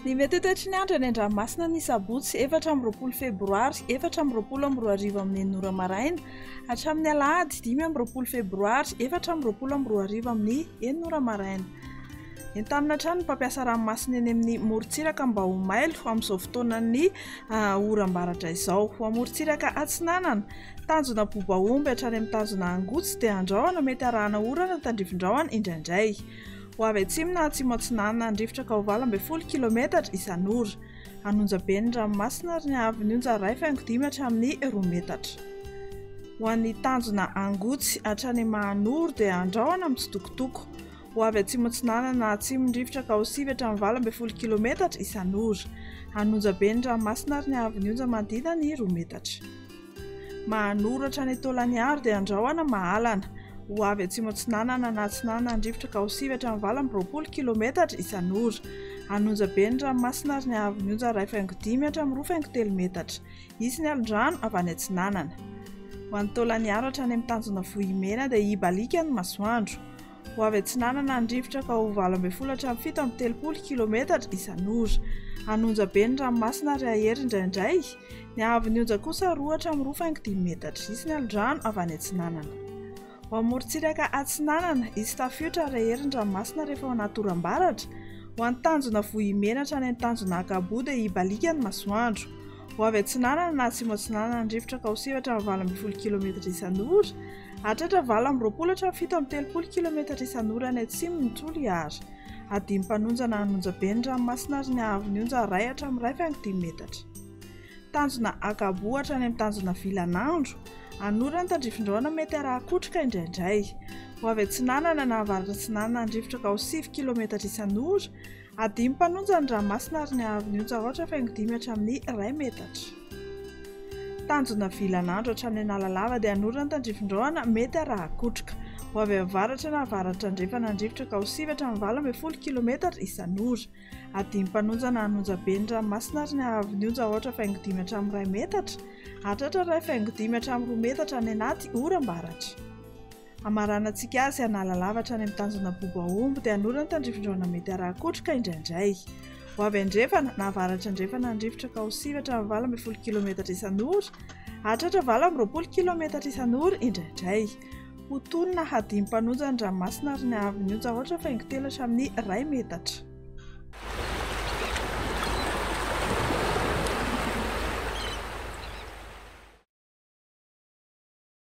Ny mety toetry ny andro any an-dranomasina ny sabotsy 4 febroary 4 amin'ny 9 maraina hatramin'ny alahady 5 febroary 4 amin'ny 9 maraina. Entanina hatrany ny mpampiasa ranomasina eny amin'ny morontsiraka mba ho mailo amin'izao fotoanan'ny oram-baratra izao. Ho amorontsiraka Atsinanana, tanjona Bobahomby hatrany amin'ny tanjona Angotsy dia andrahoana mety arahana orana tandrifin-drahona indraindray. Ho avy atsimo na atsimo Atsinanana andrifotra ka ho 20 km isan'ora. Anonjabe ny ranomasina ary ny haavon'ny onja 1.5 hatramin'ny 2 metatra. Ho an'ny tanjona Angotsy hatrany Mahanoro dia andrahoana mitsitokotoko. Ho avy atsimo Atsinanana na atsimo ndrifotra ka ho 7 hatramin'ny 20 km isan'ora. Anonjabe ny ranomasina ary ny haavon'ny onja manodidina ny 2 metatra. Mahanoro hatrany Taolagnaro dia andrahoana Mahalana. Ho avy atsimo Atsinanana na Atsinanana andrifotra ka ho 7 hatramin'ny 20 km isan'ora. Anonjabe ny ranomasina ary ny haavon'ny onja 1.5 hatramin'ny 2.3 metatra. Izy ny alondrano avy any Atsinanana. Ho an'ny Taolagnaro hatrany amin'ny tanjona Vohimena dia hibalika ny masoandro. Ho avy Atsinanana andrifotra ka ho 20 hatramin'ny 7.30 km isan'ora. Anonjabe ny ranomasina ary ahery indraindray. Ny haavon'ny onja kosa 2 hatramin'ny 2.5 metatra. Izy ny alondrano avy any Atsinanana. Ho amorontsiraka Atsinanana, izy tafiotra ary ahery ny ranomasina rehefa ao anaty oram-baratra. Ho an'ny tanjona Vohimena hatrany amin'ny tanjona Akabo dia hibalika ny masoandro. Ho avy Atsinanana na atsimo Atsinanana andrifotra ka ho 7 hatramin'ny 20 km isan'ora. Hatratra 20 hatramin'ny 7.30 km isan'ora ny atsimon' ny Toliara. Adimy mpanonjana anonjabe ny ranomasina ary ny haavon'ny onja 1 hatramin'ny 1.5 metatra. Tanjona Akabo hatrany amin'ny tanjona Vilanandro. Anorana tandrifin-drahona mety araha-kotroka indraindray. Ho avy Atsinanana na avaratra Atsinanana andrifotra ka ho 7 km isan'ora. Adimy mpanonjana ny ranomasina ary ny haavon'ny onja 8.5 hatramin'ny 1 metatra. Tanjona Vilanandro hatrany Analalava dia anorana tandrifin-drahona mety araha-kotroka. Ho avy avaratra na avaratra andrefana andrifotra ka ho 7 hatramin'ny 20 km isan'ora. Adimy mpanonjana anonjabe ny ranomasina ary ny haavon'ny onja 8.5 hatramin'ny 1 metatra. Hatratra 1.5 hatramin'ny 2 metatra ny anaty oram-baratra. Amaranantsika azy Analalava hatrany amin'ny tanjona Bobahomby dia anorana tandrifin-drahona mety araha-kotroka indraindray. Ho avy andrefana na avaratra andrefana andrifotra ka ho 7 hatramin'ny 20 km isan'ora. Hatratra 20 km isan'ora indraindray. Ho tonona adimy mpanonjana ny ranomasina ary ny haavon'ny onja 8.3 hatramin'ny 1 metatra.